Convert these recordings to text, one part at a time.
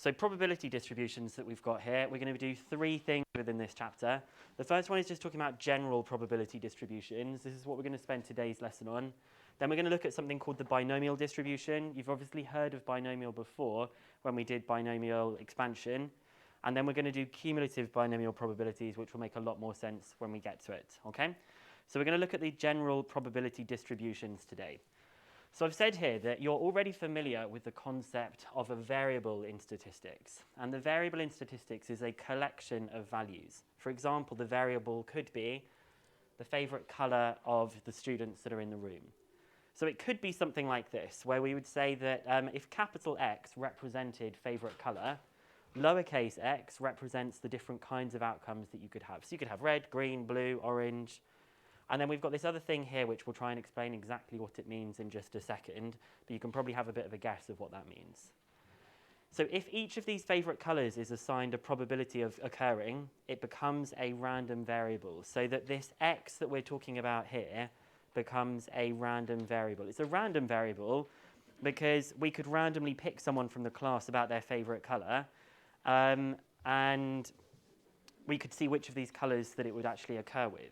So probability distributions that we've got here, we're going to do three things within this chapter. The first one is just talking about general probability distributions. This is what we're going to spend today's lesson on. Then we're going to look at something called the binomial distribution. You've obviously heard of binomial before when we did binomial expansion. And then we're going to do cumulative binomial probabilities, which will make a lot more sense when we get to it. Okay? So we're going to look at the general probability distributions today. So I've said here that you're already familiar with the concept of a variable in statistics. And the variable in statistics is a collection of values. For example, the variable could be the favorite color of the students that are in the room. So it could be something like this, where we would say that if capital X represented favorite color, lowercase x represents the different kinds of outcomes that you could have. So you could have red, green, blue, orange. And then we've got this other thing here, which we'll try and explain exactly what it means in just a second, but you can probably have a bit of a guess of what that means. So if each of these favorite colors is assigned a probability of occurring, it becomes a random variable, so that this x that we're talking about here becomes a random variable. It's a random variable because we could randomly pick someone from the class about their favorite color, and we could see which of these colors that it would actually occur with.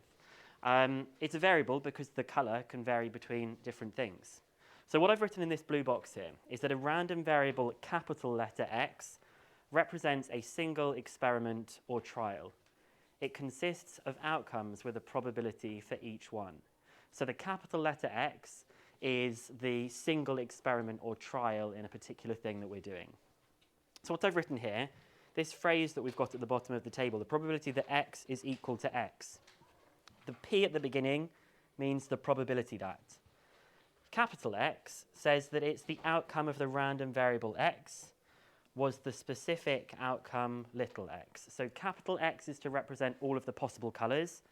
It's a variable because the color can vary between different things. So what I've written in this blue box here is that a random variable, capital letter X, represents a single experiment or trial. It consists of outcomes with a probability for each one. So the capital letter X is the single experiment or trial in a particular thing that we're doing. So what I've written here, this phrase that we've got at the bottom of the table, the probability that X is equal to X. The P at the beginning means the probability that. Capital X says that it's the outcome of the random variable X was the specific outcome little x. So capital X is to represent all of the possible colors.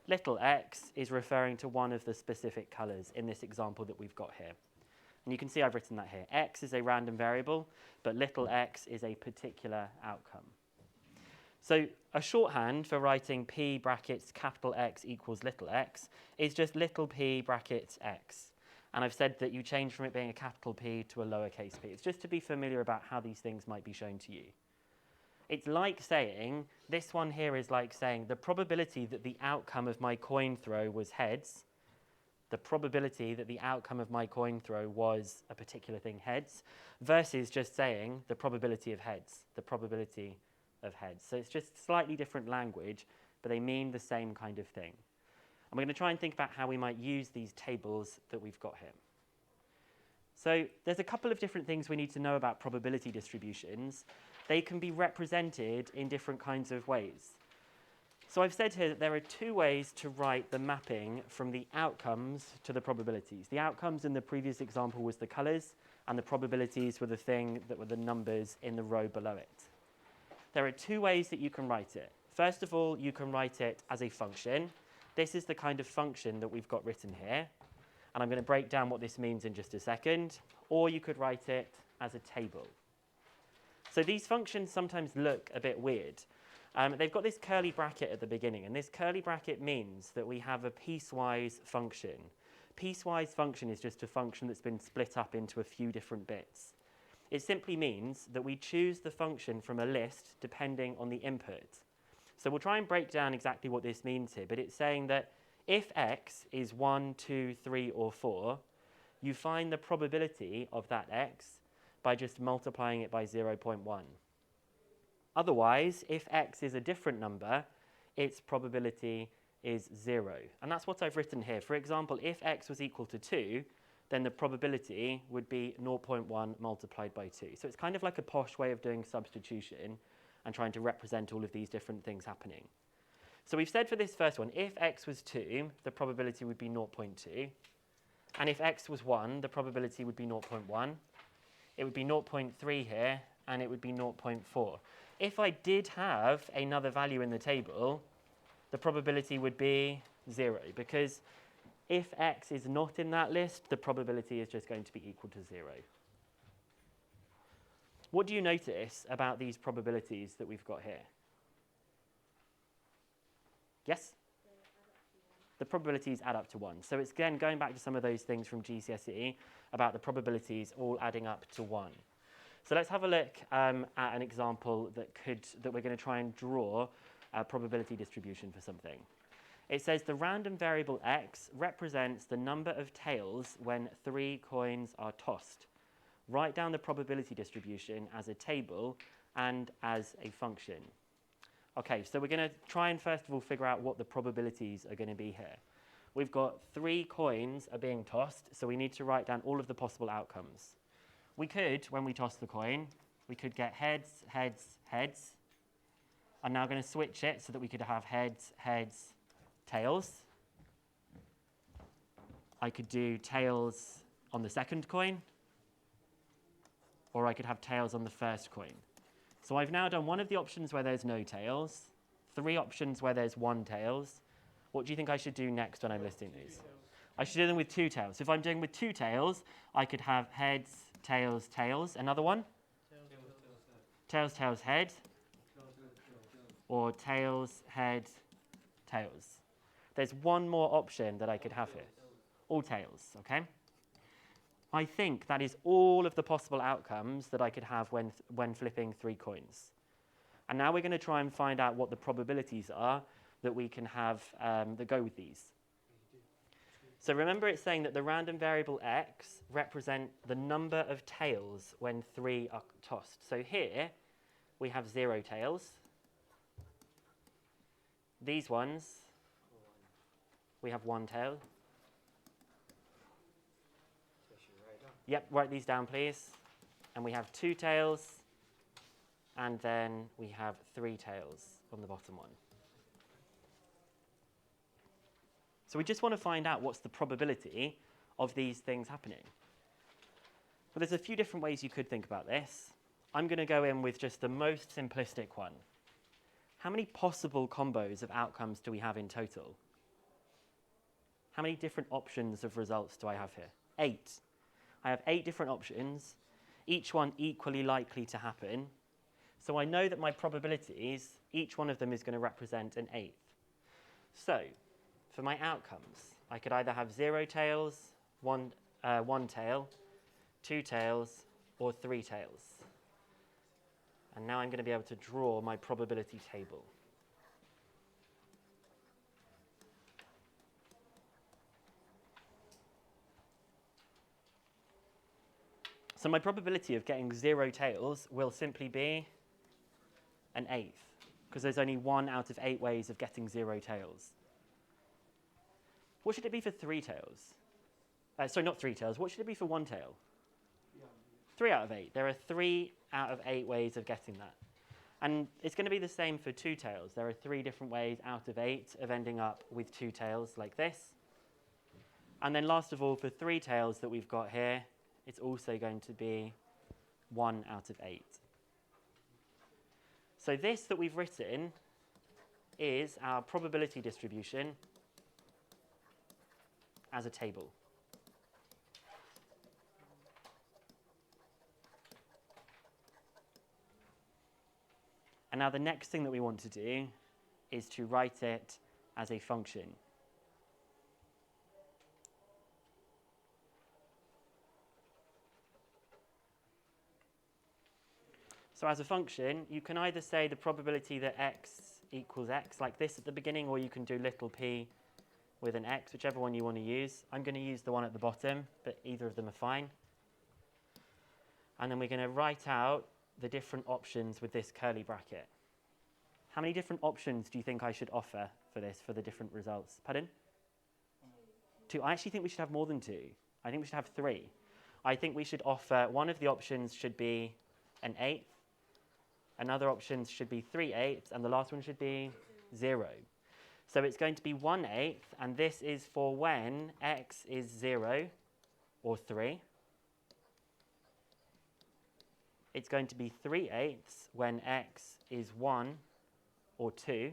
Little x is referring to one of the specific colors in this example that we've got here. And you can see I've written that here. X is a random variable, but little x is a particular outcome. So a shorthand for writing P brackets capital X equals little x is just little p brackets x. And I've said that you change from it being a capital P to a lowercase p. It's just to be familiar about how these things might be shown to you. It's like saying, this one here is like saying the probability that the outcome of my coin throw was heads, the probability that the outcome of my coin throw was a particular thing heads, versus just saying the probability of heads, the probability of heads. So it's just slightly different language, but they mean the same kind of thing. And we're going to try and think about how we might use these tables that we've got here. So there's a couple of different things we need to know about probability distributions. They can be represented in different kinds of ways. So I've said here that there are two ways to write the mapping from the outcomes to the probabilities. The outcomes in the previous example was the colors, and the probabilities were the thing that were the numbers in the row below it. There are two ways that you can write it. First of all, you can write it as a function. This is the kind of function that we've got written here. And I'm going to break down what this means in just a second. Or you could write it as a table. So these functions sometimes look a bit weird. They've got this curly bracket at the beginning. And this curly bracket means that we have a piecewise function. Piecewise function is just a function that's been split up into a few different bits. It simply means that we choose the function from a list depending on the input. So we'll try and break down exactly what this means here, but it's saying that if x is 1, 2, 3, or 4, you find the probability of that x by just multiplying it by 0.1. Otherwise, if x is a different number, its probability is 0. And that's what I've written here. For example, if x was equal to 2, then the probability would be 0.1 multiplied by 2. So it's kind of like a posh way of doing substitution and trying to represent all of these different things happening. So we've said for this first one, if x was 2, the probability would be 0.2. And if x was 1, the probability would be 0.1. It would be 0.3 here, and it would be 0.4. If I did have another value in the table, the probability would be 0, because if x is not in that list, the probability is just going to be equal to 0. What do you notice about these probabilities that we've got here? Yes? The probabilities add up to 1. So it's again going back to some of those things from GCSE about the probabilities all adding up to 1. So let's have a look at an example that we're going to try and draw a probability distribution for something. It says the random variable x represents the number of tails when 3 coins are tossed. Write down the probability distribution as a table and as a function. Okay, so we're going to try and first of all figure out what the probabilities are going to be here. We've got 3 coins are being tossed, so we need to write down all of the possible outcomes. We could, when we toss the coin, we could get heads, heads, heads. I'm now going to switch it so that we could have heads, heads, tails. I could do tails on the second coin, or I could have tails on the first coin. So I've now done one of the options where there's no tails, 3 options where there's 1 tails. What do you think I should do next when I'm listing these? I should do them with 2 tails. So if I'm doing with 2 tails, I could have heads, tails, tails. Another one? Tails, tails, head. Or tails, head, tails. There's one more option that I could have here. All tails, okay? I think that is all of the possible outcomes that I could have when flipping 3 coins. And now we're going to try and find out what the probabilities are that we can have that go with these. So remember it's saying that the random variable x represent the number of tails when 3 are tossed. So here we have 0 tails. These ones, we have 1 tail. Yep, write these down, please. And we have 2 tails, and then we have 3 tails on the bottom one. So we just want to find out what's the probability of these things happening. Well, there's a few different ways you could think about this. I'm going to go in with just the most simplistic one. How many possible combos of outcomes do we have in total? How many different options of results do I have here? 8. I have 8 different options, each one equally likely to happen. So I know that my probabilities, each one of them is going to represent an 8th. So for my outcomes, I could either have 0 tails, 1 tail, 2 tails, or 3 tails. And now I'm going to be able to draw my probability table. So my probability of getting 0 tails will simply be an 8th, because there's only 1 out of 8 ways of getting 0 tails. What should it be for 3 tails? Sorry, not 3 tails. What should it be for 1 tail? 3 out of 8. There are 3 out of 8 ways of getting that. And it's going to be the same for 2 tails. There are 3 different ways out of 8 of ending up with 2 tails like this. And then last of all, for 3 tails that we've got here, it's also going to be 1 out of 8. So this that we've written is our probability distribution as a table. And now the next thing that we want to do is to write it as a function. So as a function, you can either say the probability that x equals x like this at the beginning, or you can do little p with an x, whichever one you want to use. I'm going to use the one at the bottom, but either of them are fine. And then we're going to write out the different options with this curly bracket. How many different options do you think I should offer for this, for the different results? Pardon? 2. I actually think we should have more than 2. I think we should have 3. I think we should offer, one of the options should be an 8th, another option should be 3/8, and the last one should be 0. So it's going to be 1/8, and this is for when x is 0 or 3. It's going to be 3/8 when x is 1 or 2.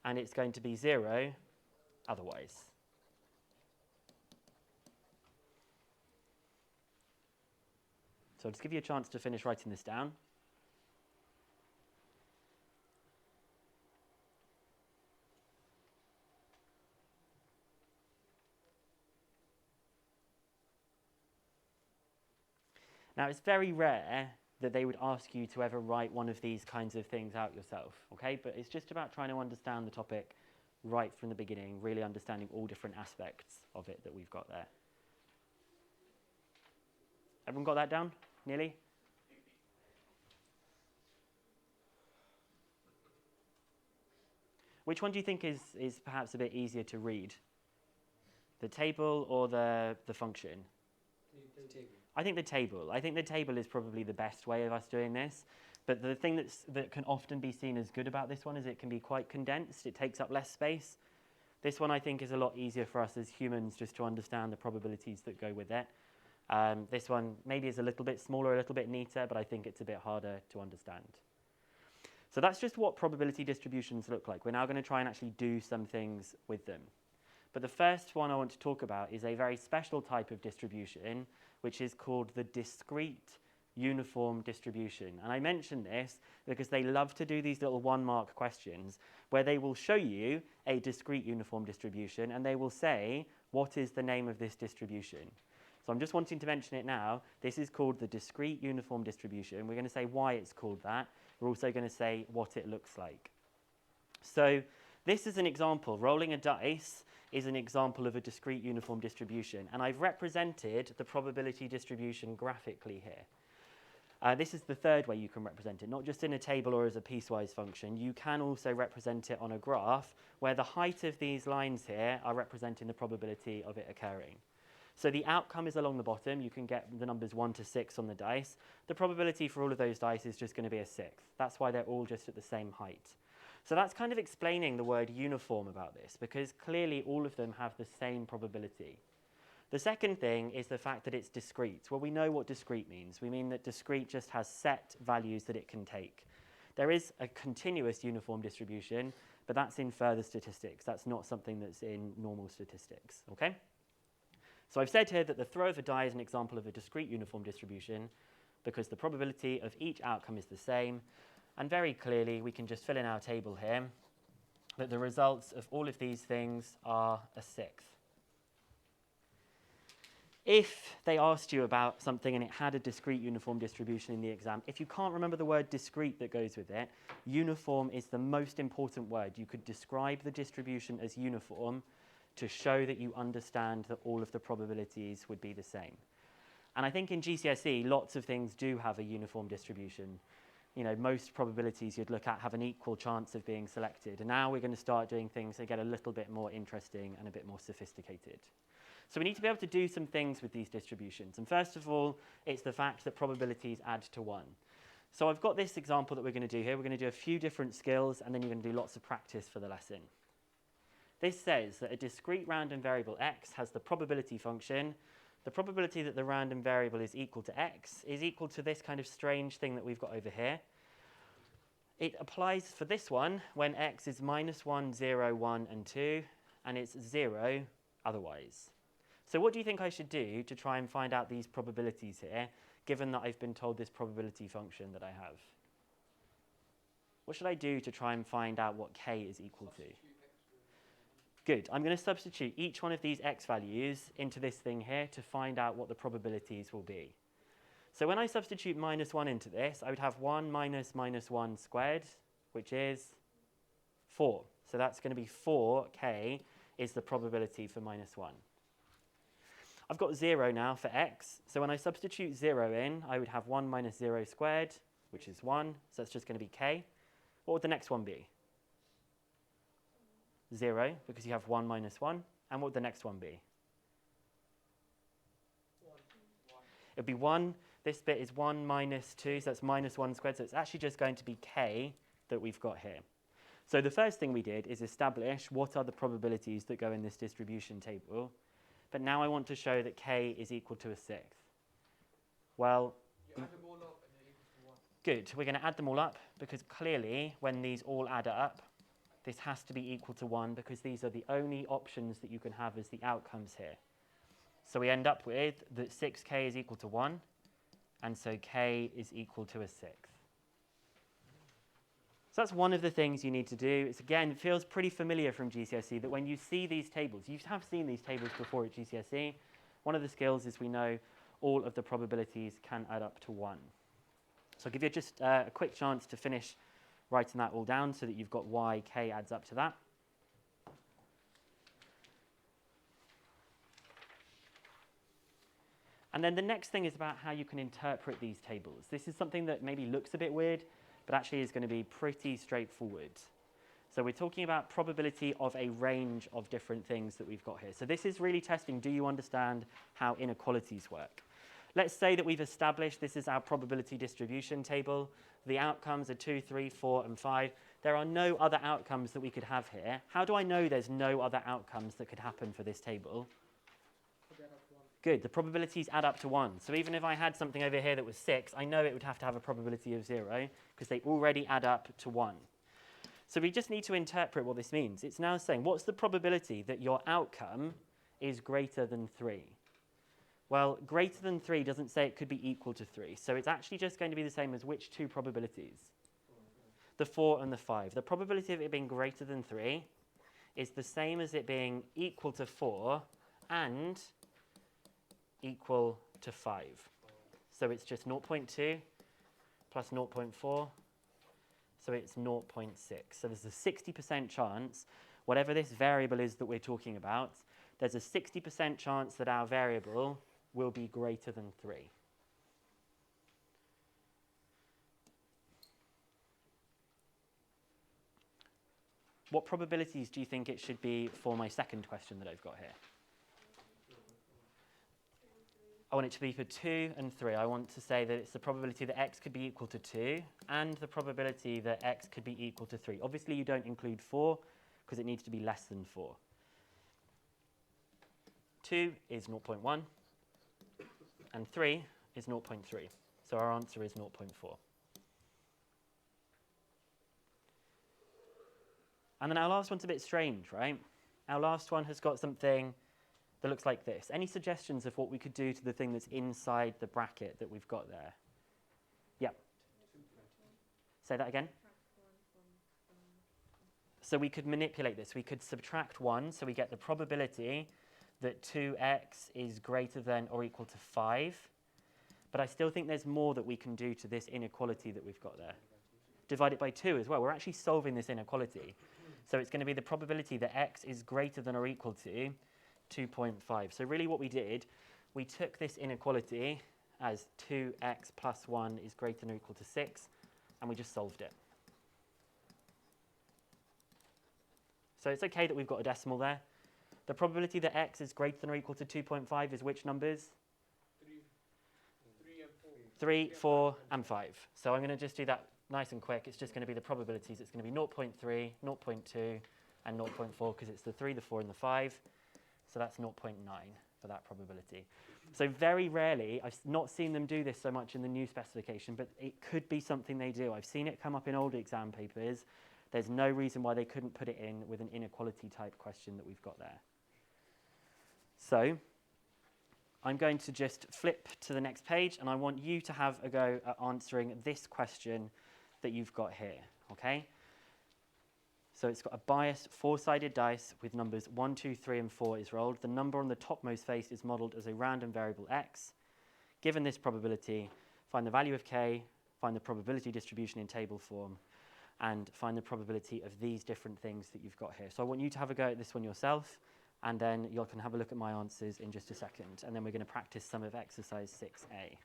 And it's going to be 0 otherwise. So I'll just give you a chance to finish writing this down. Now, it's very rare that they would ask you to ever write one of these kinds of things out yourself, okay? But it's just about trying to understand the topic right from the beginning, really understanding all different aspects of it that we've got there. Everyone got that down? Nearly? Which one do you think is perhaps a bit easier to read? The table or the function? The table. I think the table. I think the table is probably the best way of us doing this. But the thing that can often be seen as good about this one is it can be quite condensed. It takes up less space. This one I think is a lot easier for us as humans just to understand the probabilities that go with it. This one maybe is a little bit smaller, a little bit neater, but I think it's a bit harder to understand. So that's just what probability distributions look like. We're now going to try and actually do some things with them. But the first one I want to talk about is a very special type of distribution, which is called the discrete uniform distribution. And I mention this because they love to do these little one-mark questions where they will show you a discrete uniform distribution and they will say, what is the name of this distribution? So I'm just wanting to mention it now. This is called the discrete uniform distribution. We're going to say why it's called that. We're also going to say what it looks like. So this is an example. Rolling a dice is an example of a discrete uniform distribution. And I've represented the probability distribution graphically here. This is the third way you can represent it, not just in a table or as a piecewise function. You can also represent it on a graph where the height of these lines here are representing the probability of it occurring. So the outcome is along the bottom. You can get the numbers 1 to 6 on the dice. The probability for all of those dice is just going to be a sixth. That's why they're all just at the same height. So that's kind of explaining the word uniform about this, because clearly all of them have the same probability. The second thing is the fact that it's discrete. Well, we know what discrete means. We mean that discrete just has set values that it can take. There is a continuous uniform distribution, but that's in further statistics. That's not something that's in normal statistics, okay? So I've said here that the throw of a die is an example of a discrete uniform distribution because the probability of each outcome is the same. And very clearly, we can just fill in our table here that the results of all of these things are a sixth. If they asked you about something and it had a discrete uniform distribution in the exam, if you can't remember the word discrete that goes with it, uniform is the most important word. You could describe the distribution as uniform to show that you understand that all of the probabilities would be the same. And I think in GCSE, lots of things do have a uniform distribution. You know, most probabilities you'd look at have an equal chance of being selected. And now we're going to start doing things that get a little bit more interesting and a bit more sophisticated. So we need to be able to do some things with these distributions. And first of all, it's the fact that probabilities add to 1. So I've got this example that we're going to do here. We're going to do a few different skills, and then you're going to do lots of practice for the lesson. This says that a discrete random variable x has the probability function. The probability that the random variable is equal to x is equal to this kind of strange thing that we've got over here. It applies for this one when x is -1, 0, 1, and 2, and it's 0 otherwise. So what do you think I should do to try and find out these probabilities here, given that I've been told this probability function that I have? What should I do to try and find out what k is equal to? Good. I'm going to substitute each one of these x values into this thing here to find out what the probabilities will be. So when I substitute -1 into this, I would have 1 minus -1 squared, which is 4. So that's going to be 4k is the probability for -1. I've got 0 now for x. So when I substitute 0 in, I would have 1 minus 0 squared, which is 1. So that's just going to be k. What would the next one be? 0, because you have 1 minus 1. And what would the next one be? 1. It would be 1. This bit is 1 minus 2, so that's -1 squared. So it's actually just going to be k that we've got here. So the first thing we did is establish what are the probabilities that go in this distribution table. But now I want to show that k is equal to a sixth. Well, You add them all up and they're equal to 1. good. We're going to add them all up because clearly when these all add up, this has to be equal to 1 because these are the only options that you can have as the outcomes here. So we end up with that 6k is equal to 1, and so k is equal to a sixth. So that's one of the things you need to do. It's, again, it feels pretty familiar from GCSE that when you see these tables, you have seen these tables before at GCSE. One of the skills is we know all of the probabilities can add up to 1. So I'll give you just a quick chance to finish writing that all down so that you've got why k adds up to that. And then the next thing is about how you can interpret these tables. This is something that maybe looks a bit weird, but actually is going to be pretty straightforward. So we're talking about probability of a range of different things that we've got here. So this is really testing, do you understand how inequalities work? Let's say that we've established this is our probability distribution table. The outcomes are 2, 3, 4, and 5. There are no other outcomes that we could have here. How do I know there's no other outcomes that could happen for this table? Good, the probabilities add up to 1. So even if I had something over here that was 6, I know it would have to have a probability of 0 because they already add up to 1. So we just need to interpret what this means. It's now saying, what's the probability that your outcome is greater than 3? Well, greater than 3 doesn't say it could be equal to 3. So it's actually just going to be the same as which two probabilities? The 4 and the 5. The probability of it being greater than 3 is the same as it being equal to 4 and equal to 5. So it's just 0.2 plus 0.4, so it's 0.6. So there's a 60% chance, whatever this variable is that we're talking about, there's a 60% chance that our variable will be greater than 3. What probabilities do you think it should be for my second question that I've got here? I want it to be for 2 and 3. I want to say that it's the probability that x could be equal to 2 and the probability that x could be equal to 3. Obviously, you don't include 4 because it needs to be less than 4. 2 is 0.1 and 3 is 0.3. So our answer is 0.4. And then our last one's a bit strange, right? Our last one has got something that looks like this. Any suggestions of what we could do to the thing that's inside the bracket that we've got there? Yeah. Say that again. So we could manipulate this. We could subtract 1, so we get the probability that 2x is greater than or equal to 5. But I still think there's more that we can do to this inequality that we've got there. Divide it by 2 as well. We're actually solving this inequality. So it's going to be the probability that x is greater than or equal to 2.5. So really what we did, we took this inequality as 2x plus 1 is greater than or equal to 6, and we just solved it. So it's okay that we've got a decimal there. The probability that x is greater than or equal to 2.5 is which numbers? 3 and 4. 3, 4, and 5. So I'm going to just do that nice and quick. It's just going to be the probabilities. It's going to be 0.3, 0.2, and 0.4 because it's the 3, the 4, and the 5. So that's 0.9 for that probability. So very rarely, I've not seen them do this so much in the new specification, but it could be something they do. I've seen it come up in old exam papers. There's no reason why they couldn't put it in with an inequality type question that we've got there. So I'm going to just flip to the next page, and I want you to have a go at answering this question that you've got here, okay? So it's got a biased four-sided dice with numbers 1, 2, 3, and 4 is rolled. The number on the topmost face is modelled as a random variable x. Given this probability, find the value of k, find the probability distribution in table form, and find the probability of these different things that you've got here. So I want you to have a go at this one yourself, and then you can have a look at my answers in just a second. And then we're going to practice some of exercise 6A.